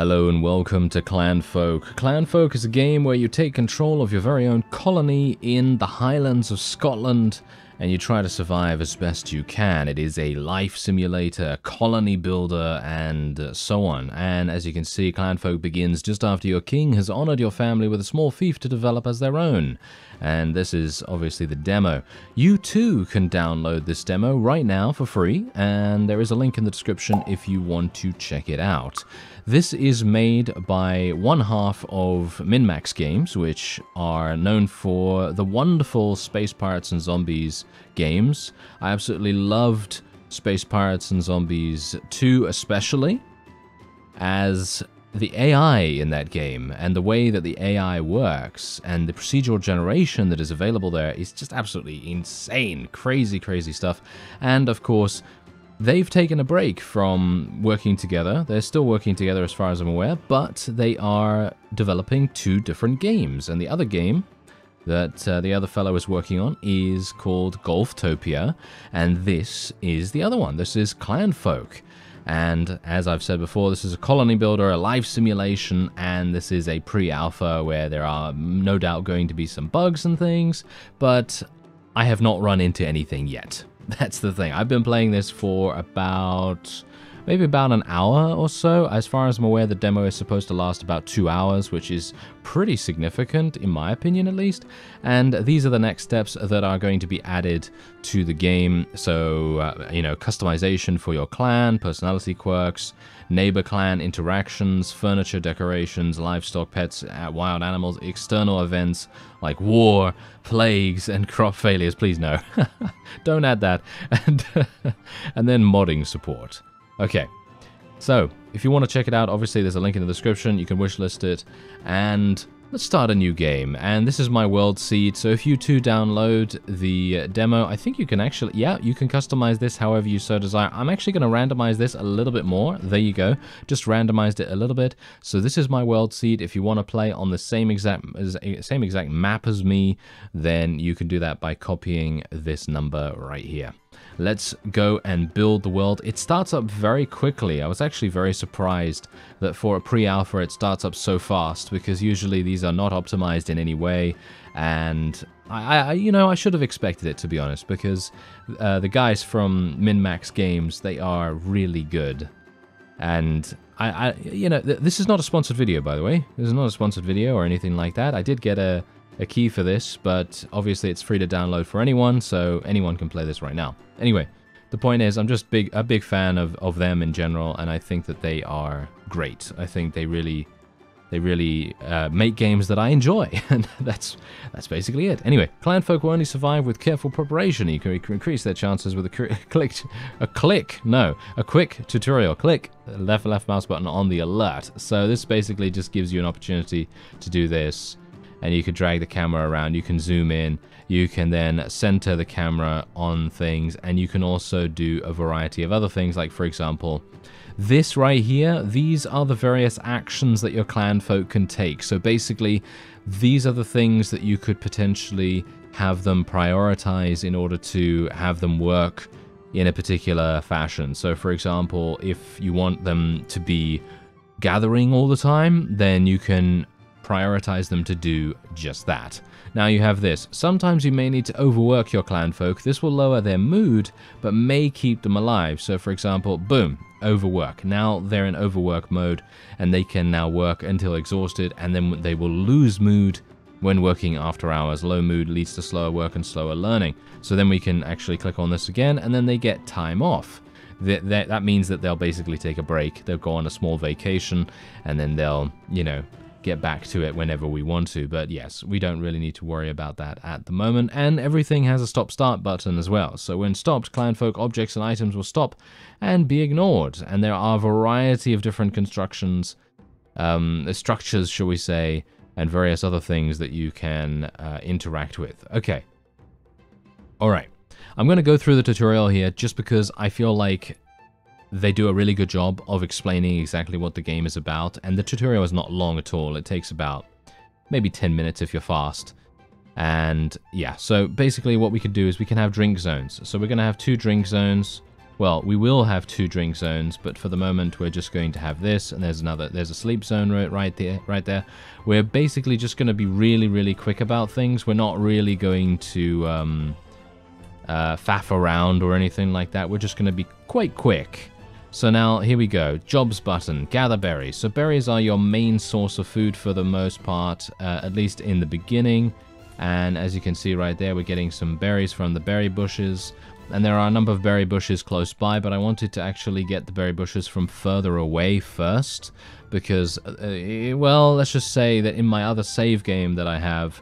Hello and welcome to Clanfolk. Clanfolk is a game where you take control of your very own colony in the highlands of Scotland and you try to survive as best you can. It is a life simulator, colony builder, and so on. And as you can see, Clanfolk begins just after your king has honored your family with a small fief to develop as their own. And this is obviously the demo. You too can download this demo right now for free, and there is a link in the description if you want to check it out. This is made by one half of MinMax Games, which are known for the wonderful Space Pirates and Zombies games. I absolutely loved Space Pirates and Zombies 2 especially, as the AI in that game and the way that the AI works and the procedural generation that is available there is just absolutely insane, crazy stuff. And of course, they've taken a break from working together. They're still working together as far as I'm aware, but they are developing two different games. And the other game that the other fellow is working on is called Golftopia, and this is the other one. This is Clanfolk. And as I've said before, this is a colony builder, a life simulation, and this is a pre-alpha where there are no doubt going to be some bugs and things, but I have not run into anything yet. That's the thing. I've been playing this for maybe about an hour or so. As far as I'm aware, the demo is supposed to last about 2 hours, which is pretty significant, in my opinion at least. And these are the next steps that are going to be added to the game. So, you know, customization for your clan, personality quirks, neighbor clan interactions, furniture decorations, livestock, pets, wild animals, external events like war, plagues, and crop failures. Please no, don't add that. And then modding support. Okay, so if you want to check it out, obviously there's a link in the description. You can wishlist it, and let's start a new game. And this is my world seed, so if you too download the demo, I think you can actually, yeah, you can customize this however you so desire. I'm actually going to randomize this a little bit more. There you go, just randomized it a little bit. So this is my world seed. If you want to play on the same exact map as me, then you can do that by copying this number right here. Let's go and build the world. It starts up very quickly. I was actually very surprised that for a pre-alpha it starts up so fast, because usually these are not optimized in any way, and I should have expected it, to be honest, because the guys from MinMax Games, they are really good. And this is not a sponsored video, by the way. This is not a sponsored video or anything like that. I did get a key for this, but obviously it's free to download for anyone, so anyone can play this right now. Anyway, the point is, I'm just a big fan of them in general, and I think that they are great. I think they really make games that I enjoy, and that's basically it. Anyway, Clanfolk will only survive with careful preparation. You can increase their chances with a quick tutorial. Click left mouse button on the alert. So this basically just gives you an opportunity to do this. And you can drag the camera around, you can zoom in, you can then center the camera on things, and you can also do a variety of other things, like, for example, this right here. These are the various actions that your clanfolk can take. So basically, these are the things that you could potentially have them prioritize in order to have them work in a particular fashion. So for example, if you want them to be gathering all the time, then you can prioritize them to do just that. Now you have this. Sometimes you may need to overwork your clanfolk. This will lower their mood, but may keep them alive. So for example, boom, overwork. Now they're in overwork mode, and they can now work until exhausted, and then they will lose mood when working after hours. Low mood leads to slower work and slower learning. So then we can actually click on this again, and then they get time off. That means that they'll basically take a break. They'll go on a small vacation, and then they'll, get back to it whenever we want to. But yes, we don't really need to worry about that at the moment. And everything has a stop-start button as well. So when stopped, clanfolk objects and items will stop and be ignored. And there are a variety of different constructions, structures, shall we say, and various other things that you can interact with. Okay. All right. I'm going to go through the tutorial here just because I feel like they do a really good job of explaining exactly what the game is about, and the tutorial is not long at all. It takes about maybe 10 minutes if you're fast. And yeah, so basically what we could do is we can have drink zones. So we're going to have 2 drink zones, well, we will have 2 drink zones, but for the moment we're just going to have this, and there's a sleep zone right there. We're basically just going to be really, really quick about things. We're not really going to faff around or anything like that. We're just going to be quite quick. So now, here we go. Jobs button. Gather berries. So berries are your main source of food for the most part, at least in the beginning. And as you can see right there, we're getting some berries from the berry bushes. And there are a number of berry bushes close by, but I wanted to actually get the berry bushes from further away first. Because, well, let's just say that in my other save game that I have,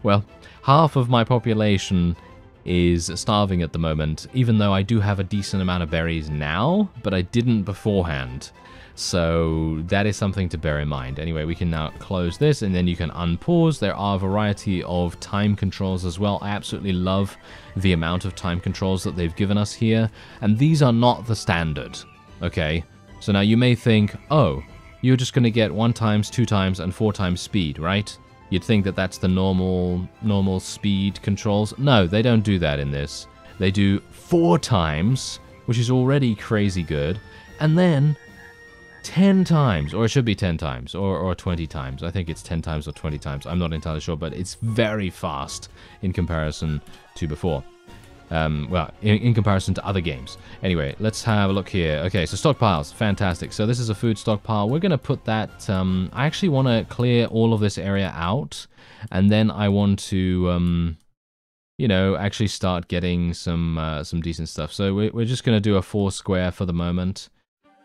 well, half of my population is starving at the moment, even though I do have a decent amount of berries now, but I didn't beforehand. So that is something to bear in mind. Anyway, we can now close this, and then you can unpause. There are a variety of time controls as well. I absolutely love the amount of time controls that they've given us here, and these are not the standard. Okay, so now you may think, oh, you're just going to get 1 times, 2 times, and 4 times speed, right? You'd think that that's the normal speed controls. No, they don't do that in this. They do 4 times, which is already crazy good, and then 10 times, or it should be 10 times, or 20 times. I think it's 10 times or 20 times. I'm not entirely sure, but it's very fast in comparison to before. Well, in comparison to other games. Anyway, let's have a look here. Okay, so stockpiles, fantastic. So this is a food stockpile. We're going to put that, I actually want to clear all of this area out, and then I want to, you know, actually start getting some decent stuff. So we're just going to do a 4 square for the moment,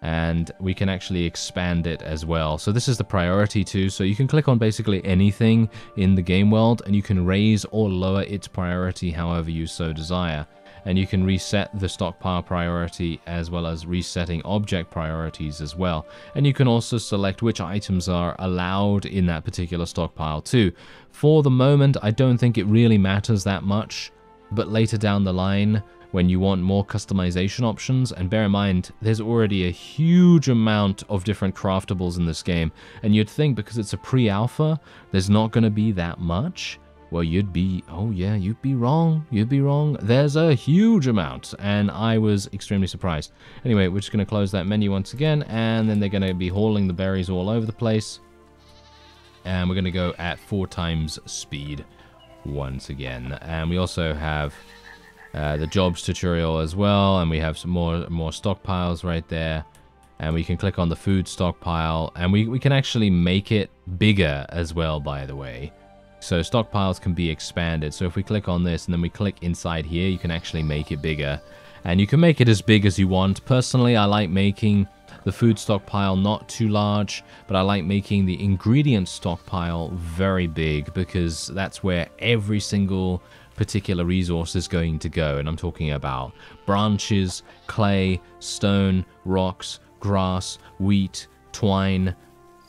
and we can actually expand it as well. So this is the priority too, so you can click on basically anything in the game world, and you can raise or lower its priority however you so desire. And you can reset the stockpile priority as well as resetting object priorities as well. And you can also select which items are allowed in that particular stockpile too. For the moment, I don't think it really matters that much, but later down the line, when you want more customization options, and bear in mind, there's already a huge amount of different craftables in this game, and you'd think because it's a pre-alpha, there's not going to be that much. Well, you'd be, oh yeah, you'd be wrong, There's a huge amount, and I was extremely surprised. Anyway, we're just going to close that menu once again, and then they're going to be hauling the berries all over the place, and we're going to go at 4 times speed once again. And we also have the jobs tutorial as well, and we have some more stockpiles right there, and we can click on the food stockpile, and we can actually make it bigger as well, by the way. So stockpiles can be expanded. So if we click on this and then we click inside here, you can actually make it bigger, and you can make it as big as you want. Personally, I like making the food stockpile not too large, but I like making the ingredient stockpile very big, because that's where every single particular resource is going to go. And I'm talking about branches, clay, stone, rocks, grass, wheat, twine.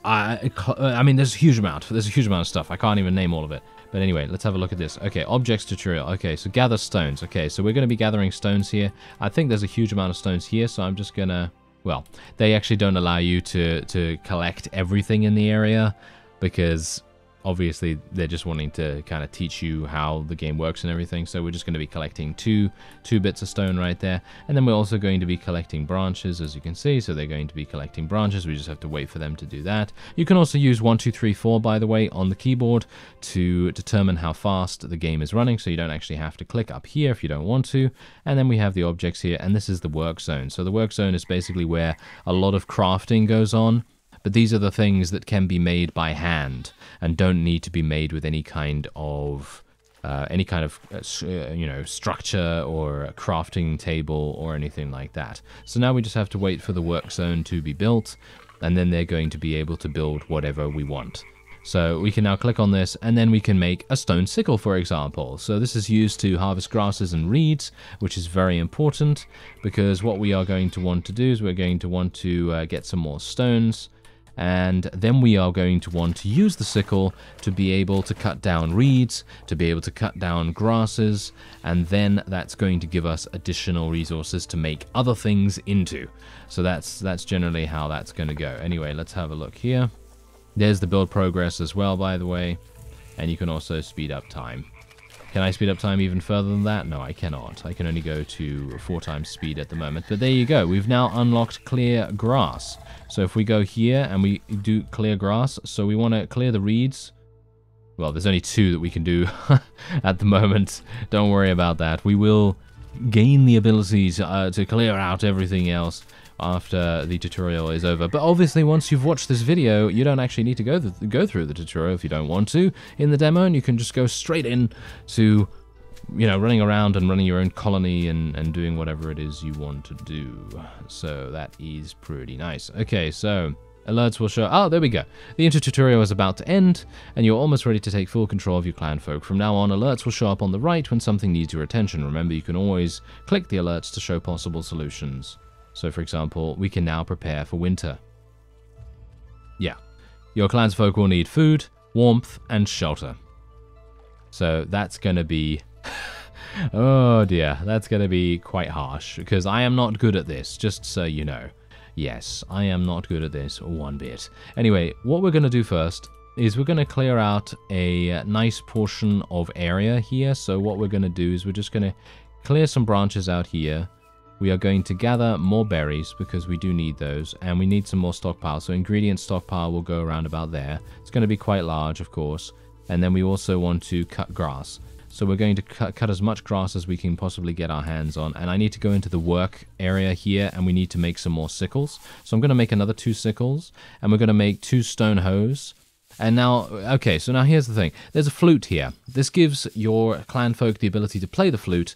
I mean, there's a huge amount of stuff. I can't even name all of it. But anyway, let's have a look at this. Okay, objects tutorial. Okay, so gather stones. Okay, so we're going to be gathering stones here. I think there's a huge amount of stones here, so I'm just going to, well, they actually don't allow you to collect everything in the area, because obviously they're just wanting to kind of teach you how the game works and everything. So we're just going to be collecting two bits of stone right there, and then we're also going to be collecting branches, as you can see. So they're going to be collecting branches. We just have to wait for them to do that. You can also use 1 2 3 4, by the way, on the keyboard to determine how fast the game is running, so you don't actually have to click up here if you don't want to. And then we have the objects here, and this is the work zone. So the work zone is basically where a lot of crafting goes on. But these are the things that can be made by hand and don't need to be made with any kind of you know, structure or a crafting table or anything like that. So now we just have to wait for the work zone to be built, and then they're going to be able to build whatever we want. So we can now click on this, and then we can make a stone sickle, for example. So this is used to harvest grasses and reeds, which is very important, because what we are going to want to do is we're going to want to get some more stones. And then we are going to want to use the sickle to be able to cut down reeds, to be able to cut down grasses, and then that's going to give us additional resources to make other things into. So that's generally how that's going to go. Anyway, let's have a look here. There's the build progress as well, by the way, and you can also speed up time. Can I speed up time even further than that? No, I cannot. I can only go to 4 times speed at the moment. But there you go. We've now unlocked clear grass. So if we go here and we do clear grass, so we want to clear the reeds. Well, there's only 2 that we can do at the moment. Don't worry about that. We will gain the ability to clear out everything else after the tutorial is over. But obviously, once you've watched this video, you don't actually need to go through the tutorial if you don't want to in the demo, and you can just go straight in to, you know, running around and running your own colony and doing whatever it is you want to do. So that is pretty nice. Okay, so alerts will show. Oh, there we go. The intro tutorial is about to end, and you're almost ready to take full control of your clanfolk. From now on, alerts will show up on the right when something needs your attention. Remember, you can always click the alerts to show possible solutions. So, for example, we can now prepare for winter. Yeah. Your clansfolk will need food, warmth, and shelter. So that's going to be... oh dear, that's going to be quite harsh, because I am not good at this, just so you know. Yes, I am not good at this one bit. Anyway, what we're going to do first is we're going to clear out a nice portion of area here. So what we're going to do is we're just going to clear some branches out here. We are going to gather more berries because we do need those, and we need some more stockpile. So ingredient stockpile will go around about there. It's going to be quite large, of course. And then we also want to cut grass. So we're going to cut as much grass as we can possibly get our hands on. And I need to go into the work area here, and we need to make some more sickles. So I'm going to make another 2 sickles, and we're going to make 2 stone hoes. And now, okay, so now here's the thing. There's a flute here. This gives your clanfolk the ability to play the flute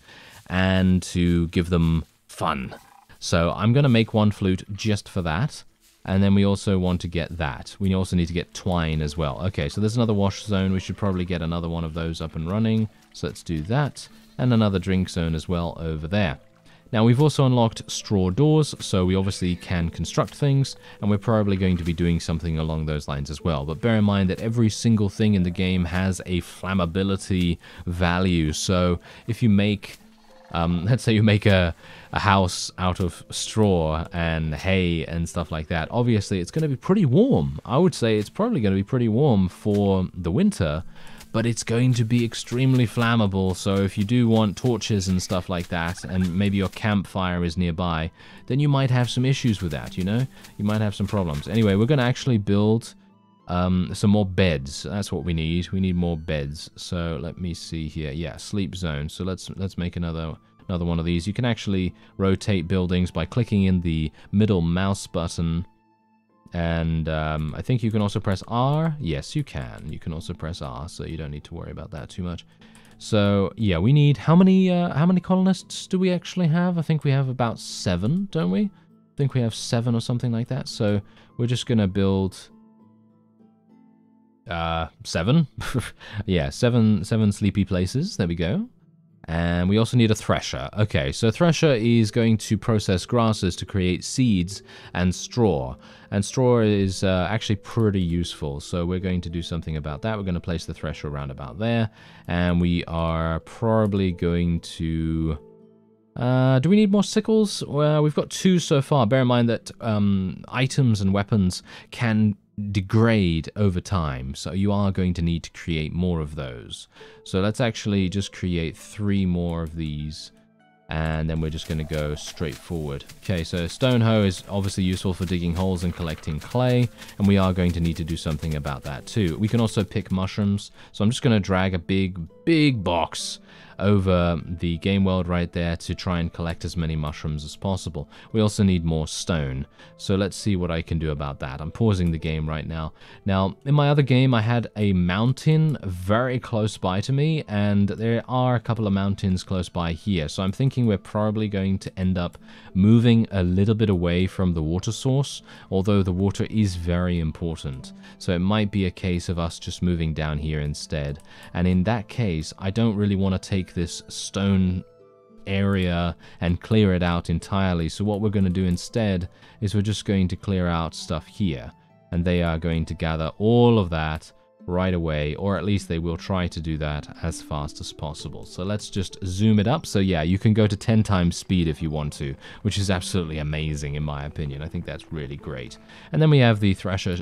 and to give them fun. So I'm going to make 1 flute just for that. And then we also want to get that. We also need to get twine as well. Okay, so there's another wash zone. We should probably get another one of those up and running. So let's do that. And another drink zone as well over there. Now we've also unlocked straw doors, so we obviously can construct things, and we're probably going to be doing something along those lines as well. But bear in mind that every single thing in the game has a flammability value. So if you make... let's say you make a house out of straw and hay and stuff like that. Obviously, it's going to be pretty warm. I would say it's probably going to be pretty warm for the winter, but it's going to be extremely flammable. So if you do want torches and stuff like that, and maybe your campfire is nearby, then you might have some issues with that, you know? You might have some problems. Anyway, we're going to actually build some more beds. That's what we need. We need more beds. So let me see here. Yeah, sleep zone. So let's make another one of these. You can actually rotate buildings by clicking in the middle mouse button. And I think you can also press R. Yes, you can. You can also press R, so you don't need to worry about that too much. So yeah, we need how many colonists do we actually have? I think we have about 7, don't we? I think we have 7 or something like that. So we're just gonna build 7. Yeah, 7 sleepy places. There we go. And we also need a thresher. Okay, so thresher is going to process grasses to create seeds and straw. And straw is actually pretty useful, so we're going to do something about that. We're going to place the thresher around about there. And we are probably going to... do we need more sickles? Well, we've got 2 so far. Bear in mind that items and weapons can degrade over time, so you are going to need to create more of those. So let's actually just create 3 more of these, and then we're just going to go straight forward. Okay, so stone hoe is obviously useful for digging holes and collecting clay, and we are going to need to do something about that too. We can also pick mushrooms, so I'm just going to drag a big box over the game world right there to try and collect as many mushrooms as possible. We also need more stone, so let's see what I can do about that. I'm pausing the game right now. Now, in my other game, I had a mountain very close by to me, and there are a couple of mountains close by here, so I'm thinking we're probably going to end up moving a little bit away from the water source, although the water is very important. So it might be a case of us just moving down here instead, and in that case, I don't really want to take this stone area and clear it out entirely. So what we're going to do instead is we're just going to clear out stuff here, and they are going to gather all of that right away, or at least they will try to do that as fast as possible. So let's just zoom it up. So yeah, you can go to 10 times speed if you want to, which is absolutely amazing in my opinion. I think that's really great. And then we have the thresher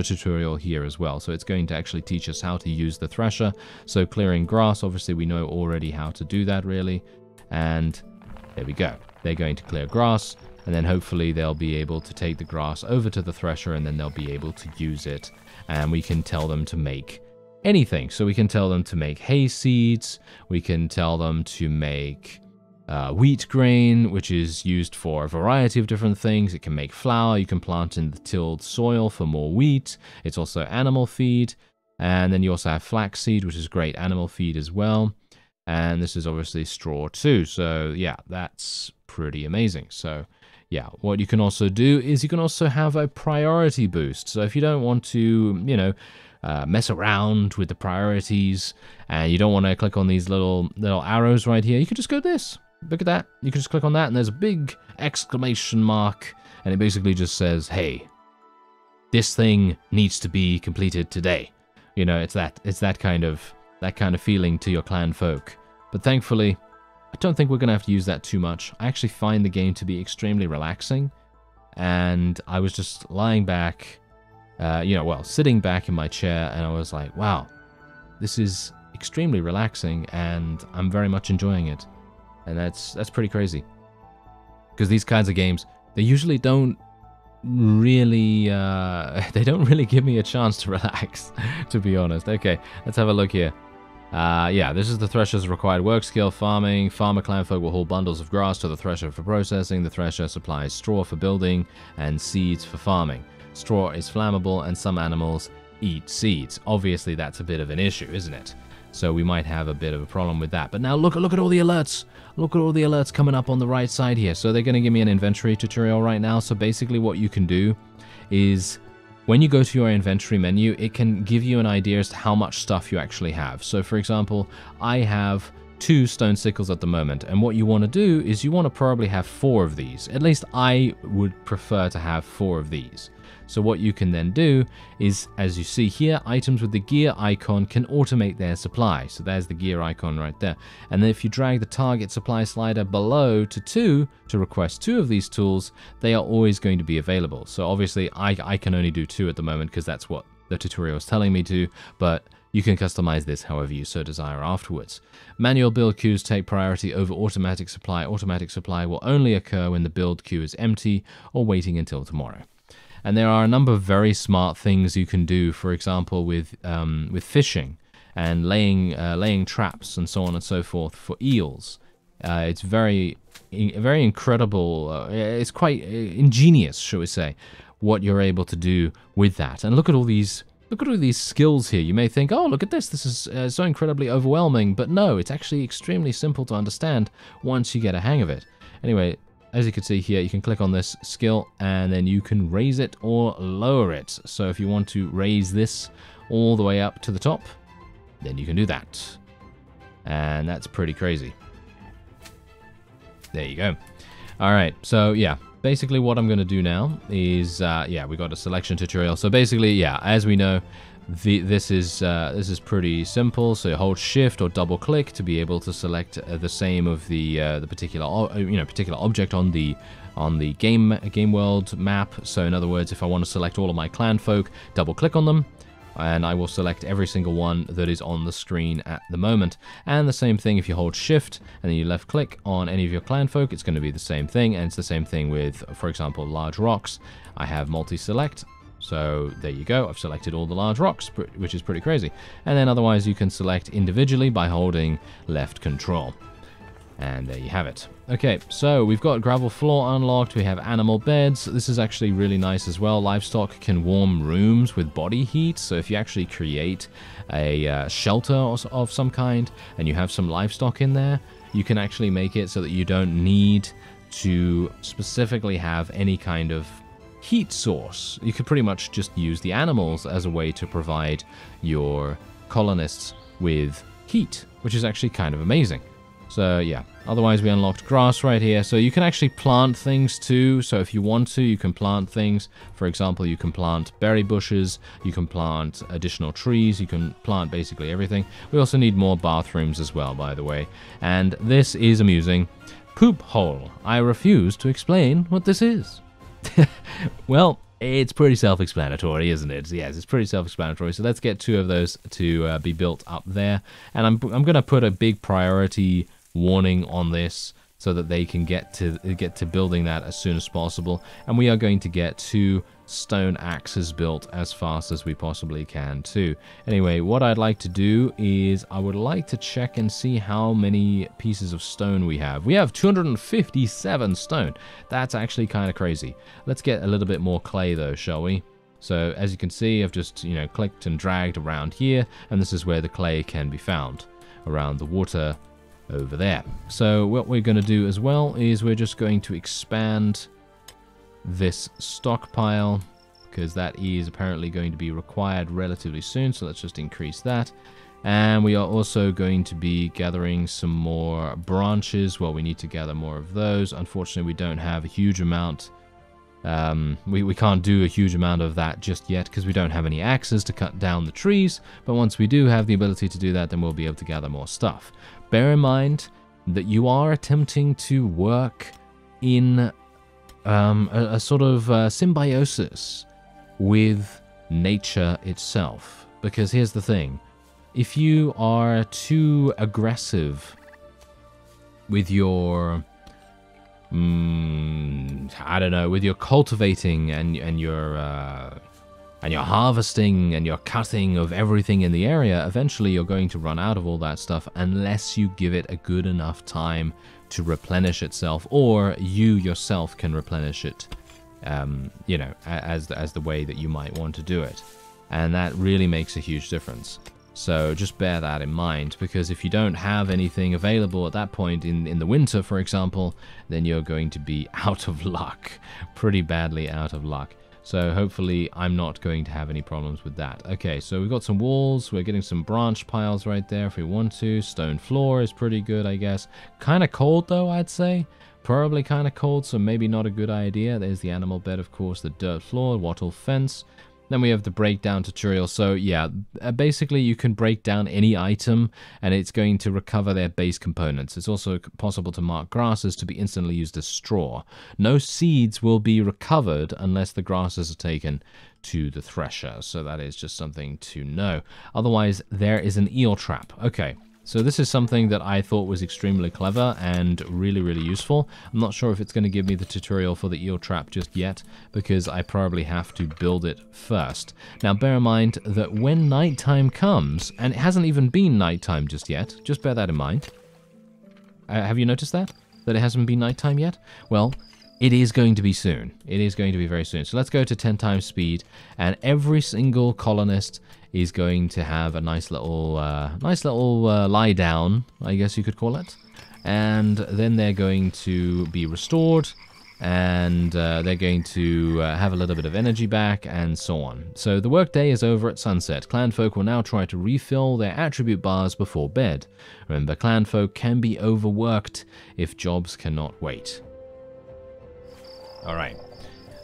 tutorial here as well. So it's going to actually teach us how to use the thresher. So clearing grass, obviously we know already how to do that really. And there we go. They're going to clear grass, and then hopefully they'll be able to take the grass over to the thresher, and then they'll be able to use it. And we can tell them to make anything. So we can tell them to make hay seeds. We can tell them to make wheat grain, which is used for a variety of different things. It can make flour. You can plant in the tilled soil for more wheat. It's also animal feed. And then you also have flaxseed, which is great animal feed as well. And this is obviously straw too. So yeah, that's pretty amazing. So yeah, what you can also do is you can also have a priority boost. So if you don't want to, you know, mess around with the priorities and you don't want to click on these little arrows right here, you can just go this. Look at that. You can just click on that and there's a big exclamation mark and it basically just says, hey, this thing needs to be completed today. You know, it's that kind of feeling to your clan folk. But thankfully, I don't think we're going to have to use that too much. I actually find the game to be extremely relaxing. And I was just lying back, sitting back in my chair, and I was like, wow, this is extremely relaxing, and I'm very much enjoying it. And that's pretty crazy. Because these kinds of games, they usually don't really, give me a chance to relax, to be honest. Okay, let's have a look here. Yeah, this is the thresher's required work skill. Farming. Farmer clanfolk will haul bundles of grass to the thresher for processing. The thresher supplies straw for building and seeds for farming. Straw is flammable and some animals eat seeds. Obviously, that's a bit of an issue, isn't it? So we might have a bit of a problem with that. But now look at all the alerts. Look at all the alerts coming up on the right side here. So they're going to give me an inventory tutorial right now. So basically what you can do is, when you go to your inventory menu, it can give you an idea as to how much stuff you actually have. So for example, I have 2 stone sickles at the moment, and what you want to do is you want to probably have 4 of these. At least I would prefer to have 4 of these. So what you can then do is, as you see here, items with the gear icon can automate their supply. So there's the gear icon right there. And then if you drag the target supply slider below to 2 to request 2 of these tools, they are always going to be available. So obviously I can only do 2 at the moment because that's what the tutorial is telling me to, but you can customize this however you so desire afterwards. Manual build queues take priority over automatic supply. Automatic supply will only occur when the build queue is empty or waiting until tomorrow. And there are a number of very smart things you can do, for example, with fishing and laying traps and so on and so forth for eels. It's very incredible. It's quite ingenious, shall we say, what you're able to do with that. And look at all these skills here. You may think, oh, look at this. This is so incredibly overwhelming. But no, it's actually extremely simple to understand once you get a hang of it. Anyway, as you can see here, you can click on this skill and then you can raise it or lower it. So if you want to raise this all the way up to the top, then you can do that. And that's pretty crazy. There you go. All right, so yeah, basically what I'm going to do now is, we got a selection tutorial. So basically, yeah, as we know, this is pretty simple. So hold shift or double click to be able to select the same of the particular object on the game world map. So in other words, if I want to select all of my clan folk, double click on them and I will select every single one that is on the screen at the moment. And the same thing if you hold shift and then you left click on any of your clan folk, it's going to be the same thing. And it's the same thing with, for example, large rocks. I have multi-select. So there you go, I've selected all the large rocks, which is pretty crazy. And then otherwise you can select individually by holding left control. And there you have it. Okay, so we've got gravel floor unlocked, we have animal beds. This is actually really nice as well. Livestock can warm rooms with body heat. So if you actually create a shelter of some kind and you have some livestock in there, you can actually make it so that you don't need to specifically have any kind of heat source. You could pretty much just use the animals as a way to provide your colonists with heat, which is actually kind of amazing. So yeah, Otherwise, we unlocked grass right here. So you can actually plant things too. So if you want to, you can plant things. For example, you can plant berry bushes. You can plant additional trees. You can plant basically everything. We also need more bathrooms as well, by the way. And this is amusing. Poop hole. I refuse to explain what this is. Well, it's pretty self-explanatory, isn't it? Yes, it's pretty self-explanatory. So let's get 2 of those to be built up there. And I'm going to put a big priority warning on this so that they can get to building that as soon as possible. And we are going to get 2 stone axes built as fast as we possibly can too. Anyway, what I'd like to do is I would like to check and see how many pieces of stone we have. We have 257 stone. That's actually kind of crazy. Let's get a little bit more clay though, shall we? So as you can see, I've just, clicked and dragged around here, and this is where the clay can be found, around the water over there. So what we're going to do as well is we're just going to expand this stockpile, because that is apparently going to be required relatively soon. So let's just increase that. And we are also going to be gathering some more branches. Well, we need to gather more of those. Unfortunately, we don't have a huge amount. We can't do a huge amount of that just yet because we don't have any axes to cut down the trees. But once we do have the ability to do that, then we'll be able to gather more stuff. Bear in mind that you are attempting to work in a sort of symbiosis with nature itself. Because here's the thing. If you are too aggressive with your... I don't know, with your cultivating and your harvesting and your cutting of everything in the area, eventually you're going to run out of all that stuff unless you give it a good enough time to replenish itself, or you yourself can replenish it, as the way that you might want to do it. And that really makes a huge difference. So just bear that in mind, because if you don't have anything available at that point in the winter, for example, then you're going to be out of luck, pretty badly out of luck. So hopefully I'm not going to have any problems with that. Okay, so we've got some walls. We're getting some branch piles right there if we want to. Stone floor is pretty good, I guess. Kind of cold though, I'd say. Probably kind of cold, so maybe not a good idea. There's the animal bed, of course, the dirt floor, wattle fence. Then we have the breakdown tutorial. So yeah, basically you can break down any item and it's going to recover their base components. It's also possible to mark grasses to be instantly used as straw. No seeds will be recovered unless the grasses are taken to the thresher. So that is just something to know. Otherwise, there is an eel trap. Okay. So this is something that I thought was extremely clever and really, really useful. I'm not sure if it's going to give me the tutorial for the eel trap just yet, because I probably have to build it first. Now, bear in mind that when nighttime comes, and it hasn't even been nighttime just yet, just bear that in mind. Have you noticed that? That it hasn't been nighttime yet? Well, it is going to be soon. It is going to be very soon. So let's go to 10 times speed, and every single colonist is going to have a nice little lie down, I guess you could call it. And then they're going to be restored, and they're going to have a little bit of energy back, and so on. So the workday is over at sunset. Clanfolk will now try to refill their attribute bars before bed. Remember, Clanfolk can be overworked if jobs cannot wait. Alright.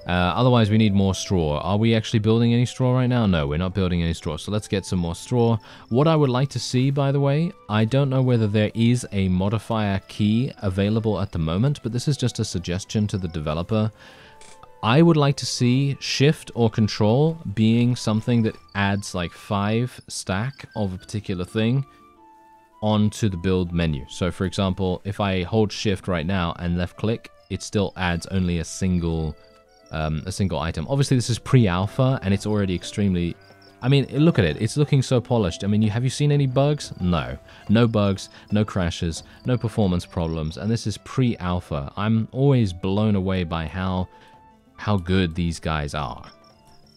Otherwise, we need more straw. Are we actually building any straw right now? No, we're not building any straw. So let's get some more straw. What I would like to see, by the way, I don't know whether there is a modifier key available at the moment, but this is just a suggestion to the developer. I would like to see shift or control being something that adds like 5 stack of a particular thing onto the build menu. So for example, if I hold shift right now and left click, it still adds only a single item. Obviously, this is pre-alpha, and it's already extremely... I mean, look at it. It's looking so polished. I mean, have you seen any bugs? No. No bugs, no crashes, no performance problems, and this is pre-alpha. I'm always blown away by how good these guys are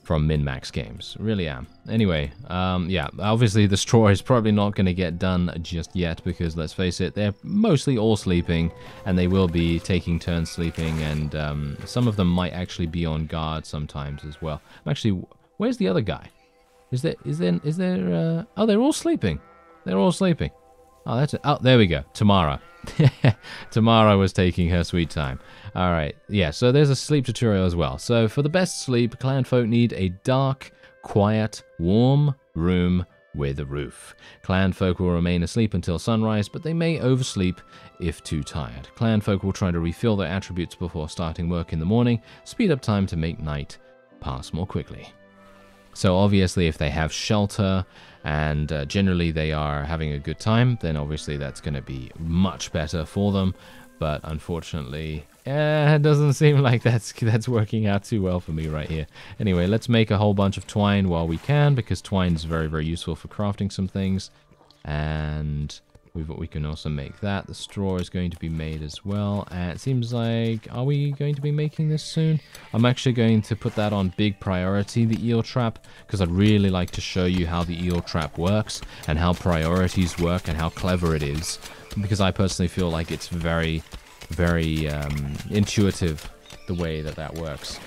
from min-max games. Really am. Anyway, yeah, obviously the straw is probably not going to get done just yet because, let's face it, they're mostly all sleeping, and they will be taking turns sleeping, and some of them might actually be on guard sometimes as well. Actually, where's the other guy? Is there, oh, they're all sleeping. They're all sleeping. Oh, that's it. Oh, there we go. Tamara. Tamara was taking her sweet time. Alright, yeah, so there's a sleep tutorial as well. So for the best sleep, Clanfolk need a dark, quiet, warm room with a roof. Clanfolk will remain asleep until sunrise, but they may oversleep if too tired. Clanfolk will try to refill their attributes before starting work in the morning, speed up time to make night pass more quickly. So obviously if they have shelter and generally they are having a good time, then obviously that's going to be much better for them. But unfortunately, it doesn't seem like that's working out too well for me right here. Anyway, let's make a whole bunch of twine while we can, because twine is very, very useful for crafting some things. And we can also make that. The straw is going to be made as well. And it seems like, are we going to be making this soon? I'm actually going to put that on big priority, the eel trap, because I'd really like to show you how the eel trap works and how priorities work and how clever it is. Because I personally feel like it's very, very intuitive, the way that works.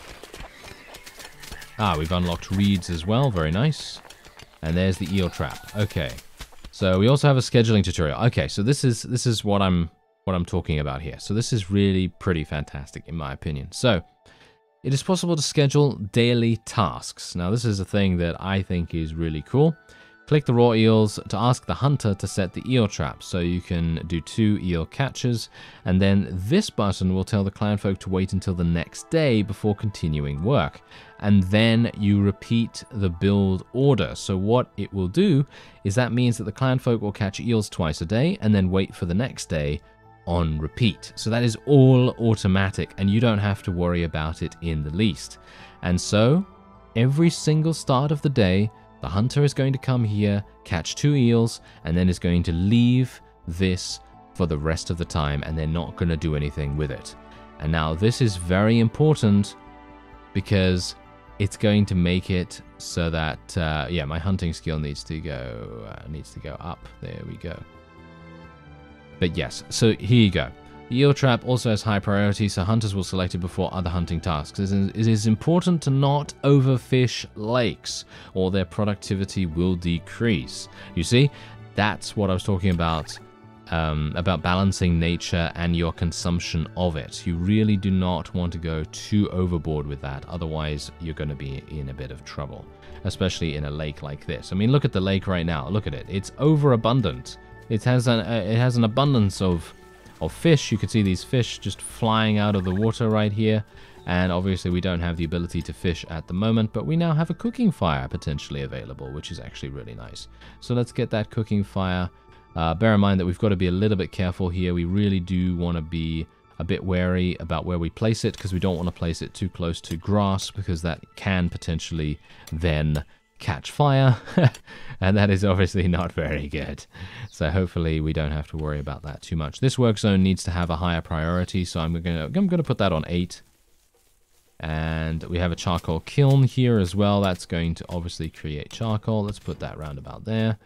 Ah, we've unlocked reeds as well. Very nice. And there's the eel trap. Okay. So we also have a scheduling tutorial. Okay, so this is what I'm talking about here. So this is really pretty fantastic in my opinion. So it is possible to schedule daily tasks. Now this is a thing that I think is really cool. Click the raw eels to ask the hunter to set the eel trap, so you can do 2 eel catches, and then this button will tell the Clanfolk to wait until the next day before continuing work. And then you repeat the build order. So what it will do is that means that the Clanfolk will catch eels twice a day and then wait for the next day on repeat. So that is all automatic and you don't have to worry about it in the least. And so every single start of the day, the hunter is going to come here, catch 2 eels, and then is going to leave this for the rest of the time, and they're not going to do anything with it. And now this is very important because it's going to make it so that, yeah, my hunting skill needs to go up. There we go. But yes, so here you go. The eel trap also has high priority, so hunters will select it before other hunting tasks. It is important to not overfish lakes, or their productivity will decrease. You see, that's what I was talking about balancing nature and your consumption of it. You really do not want to go too overboard with that, otherwise you're going to be in a bit of trouble, especially in a lake like this. I mean, look at the lake right now. Look at it. It's overabundant. It has an abundance of fish. You can see these fish just flying out of the water right here, and obviously we don't have the ability to fish at the moment, but we now have a cooking fire potentially available, which is actually really nice. So let's get that cooking fire. Bear in mind that we've got to be a little bit careful here. We really do want to be a bit wary about where we place it, because we don't want to place it too close to grass, because that can potentially then catch fire, and that is obviously not very good. So hopefully we don't have to worry about that too much. This work zone needs to have a higher priority, so I'm gonna put that on 8. And we have a charcoal kiln here as well. That's going to obviously create charcoal. Let's put that round about there.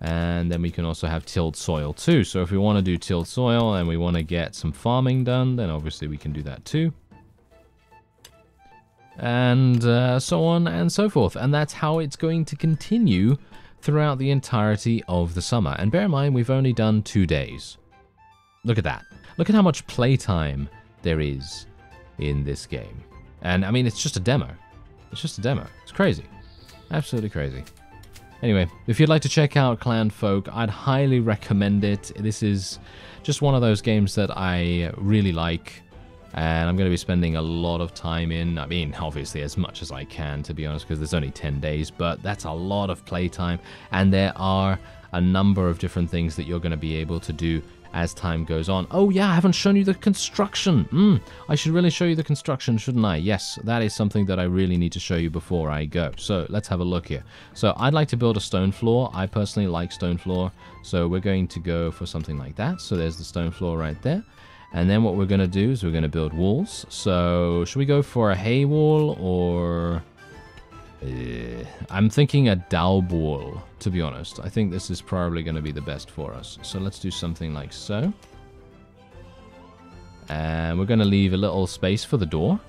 And then we can also have tilled soil too. So if we want to do tilled soil and we want to get some farming done, then obviously we can do that too. And so on and so forth. And that's how it's going to continue throughout the entirety of the summer. And bear in mind, we've only done 2 days. Look at that. Look at how much playtime there is in this game. And I mean, it's just a demo. It's just a demo. It's crazy. Absolutely crazy. Anyway, if you'd like to check out Clanfolk, I'd highly recommend it. This is just one of those games that I really like. And I'm going to be spending a lot of time in. I mean, obviously as much as I can, to be honest, because there's only 10 days, but that's a lot of playtime. And there are a number of different things that you're going to be able to do as time goes on. Oh yeah, I haven't shown you the construction. I should really show you the construction, shouldn't I? Yes, that is something that I really need to show you before I go. So let's have a look here. So I'd like to build a stone floor. I personally like stone floor. So we're going to go for something like that. So there's the stone floor right there. And then what we're going to do is we're going to build walls. So should we go for a hay wall or... I'm thinking a daub wall, to be honest. I think this is probably going to be the best for us. So let's do something like so. And we're going to leave a little space for the door.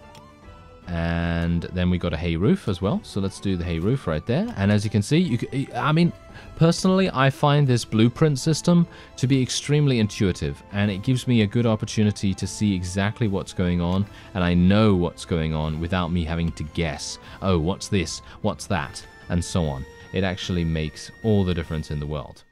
And And then we got a hay roof as well. So let's do the hay roof right there. And as you can see, I mean, personally, I find this blueprint system to be extremely intuitive, and it gives me a good opportunity to see exactly what's going on, and I know what's going on without me having to guess, oh, what's this, what's that, and so on. It actually makes all the difference in the world.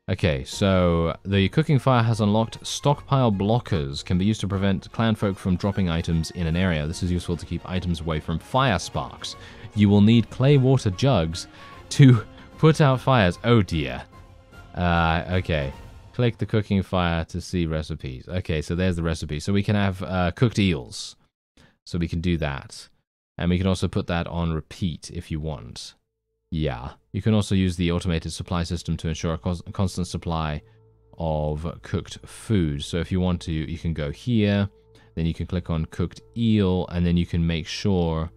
Okay, so the cooking fire has unlocked stockpile blockers, can be used to prevent clanfolk from dropping items in an area. This is useful to keep items away from fire sparks. You will need clay water jugs to put out fires. Oh dear. Okay. Click the cooking fire to see recipes. Okay, so there's the recipe. So we can have cooked eels. So we can do that. And we can also put that on repeat if you want. Yeah. You can also use the automated supply system to ensure a constant supply of cooked food. So if you want to, you can go here. Then you can click on cooked eel. And then you can make sure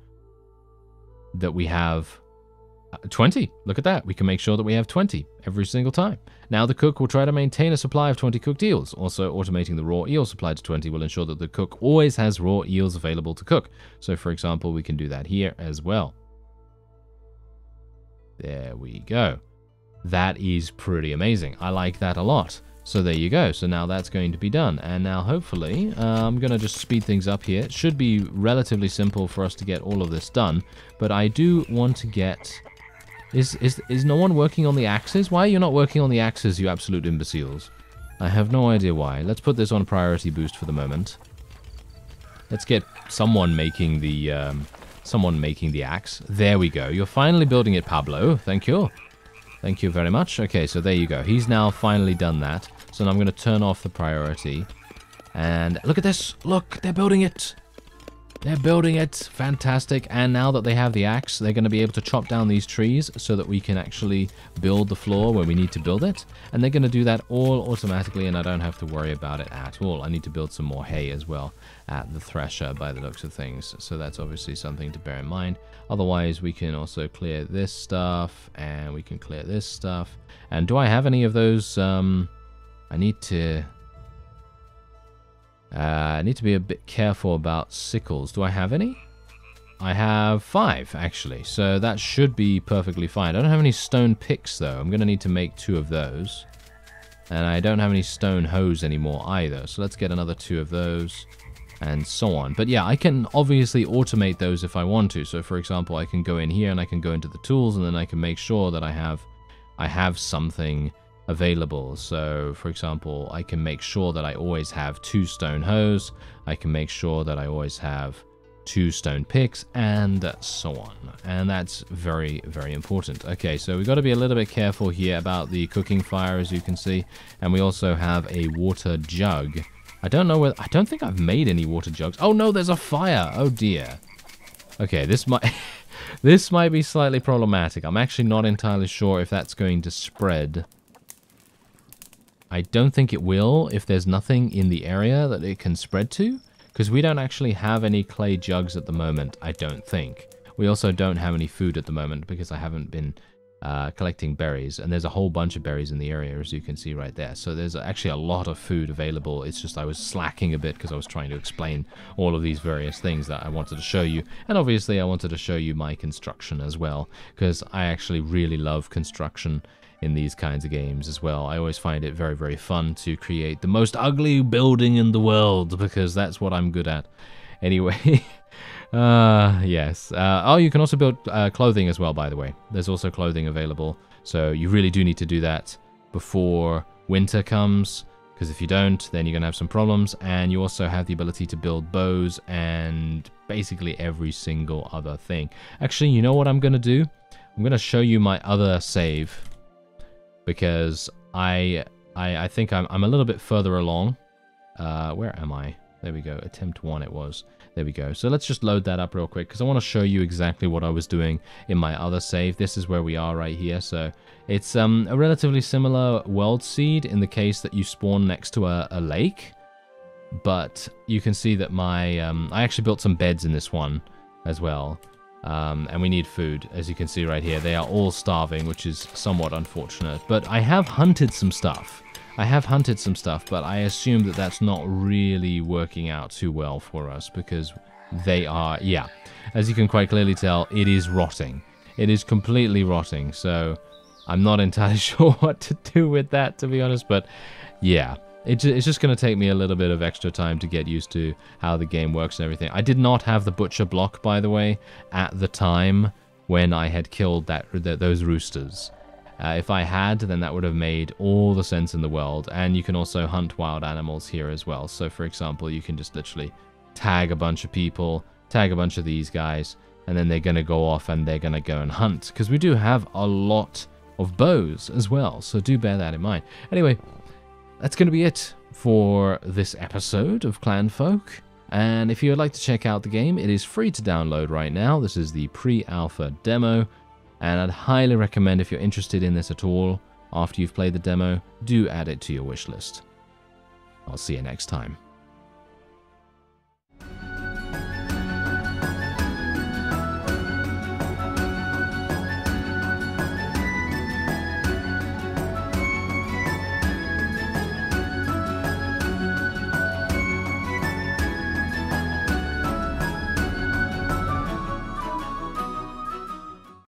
that we have 20. Look at that. We can make sure that we have 20 every single time. Now the cook will try to maintain a supply of 20 cooked eels. Also, automating the raw eel supply to 20 will ensure that the cook always has raw eels available to cook. So for example, we can do that here as well. There we go. That is pretty amazing. I like that a lot. So there you go. So now that's going to be done. And now hopefully, I'm going to just speed things up here. It should be relatively simple for us to get all of this done. But I do want to get... Is no one working on the axes? Why are you not working on the axes, you absolute imbeciles? I have no idea why. Let's put this on priority boost for the moment. Let's get someone making the axe. There we go. You're finally building it, Pablo. Thank you. Thank you very much. Okay, so there you go. He's now finally done that. So now I'm going to turn off the priority. And look at this. Look, they're building it. They're building it. Fantastic. And now that they have the axe, they're going to be able to chop down these trees so that we can actually build the floor where we need to build it. And they're going to do that all automatically, and I don't have to worry about it at all. I need to build some more hay as well at the thresher by the looks of things. So that's obviously something to bear in mind. Otherwise, we can also clear this stuff, and we can clear this stuff. And do I have any of those? I need to be a bit careful about sickles. Do I have any? I have 5, actually. So that should be perfectly fine. I don't have any stone picks, though. I'm going to need to make 2 of those. And I don't have any stone hoes anymore either. So let's get another 2 of those. And so on. But yeah, I can obviously automate those if I want to. So for example, I can go in here and I can go into the tools, and then I can make sure that I have something available. So for example, I can make sure that I always have 2 stone hoes. I can make sure that I always have 2 stone picks, and so on. And that's very, very important. Okay, so we've got to be a little bit careful here about the cooking fire, as you can see. And we also have a water jug. I don't think I've made any water jugs. Oh no, there's a fire. Oh dear. Okay, this might be slightly problematic. I'm actually not entirely sure if that's going to spread. I don't think it will if there's nothing in the area that it can spread to, because we don't actually have any clay jugs at the moment, I don't think. We also don't have any food at the moment because I haven't been collecting berries, and there's a whole bunch of berries in the area, as you can see right there. So there's actually a lot of food available. It's just I was slacking a bit because I was trying to explain all of these various things that I wanted to show you. And obviously I wanted to show you my construction as well, because I actually really love construction in these kinds of games as well. I always find it very, very fun to create the most ugly building in the world, because that's what I'm good at. Anyway, yes. Oh, you can also build clothing as well, by the way. There's also clothing available. So you really do need to do that before winter comes, because if you don't, then you're going to have some problems. And you also have the ability to build bows and basically every single other thing. Actually, you know what I'm going to do? I'm going to show you my other save, because I think I'm a little bit further along. Where am I? There we go. Attempt 1 it was. There we go. So let's just load that up real quick, because I want to show you exactly what I was doing in my other save. This is where we are right here. So it's a relatively similar world seed in the case that you spawn next to a lake. But you can see that my... I actually built some beds in this one as well. And we need food, as you can see right here. They are all starving, which is somewhat unfortunate. But I have hunted some stuff. But I assume that that's not really working out too well for us, because they are, yeah, as you can quite clearly tell, it is rotting. It is completely rotting, so I'm not entirely sure what to do with that, to be honest, but yeah. It's just going to take me a little bit of extra time to get used to how the game works and everything. I did not have the butcher block, by the way, at the time when I had killed those roosters. If I had, then that would have made all the sense in the world. And you can also hunt wild animals here as well. So, for example, you can just literally tag a bunch of people, tag a bunch of these guys, and then they're going to go off and they're going to go and hunt. Because we do have a lot of bows as well, so do bear that in mind. Anyway, that's going to be it for this episode of Clanfolk. And if you would like to check out the game, it is free to download right now. This is the pre-alpha demo. And I'd highly recommend, if you're interested in this at all, after you've played the demo, do add it to your wish list. I'll see you next time.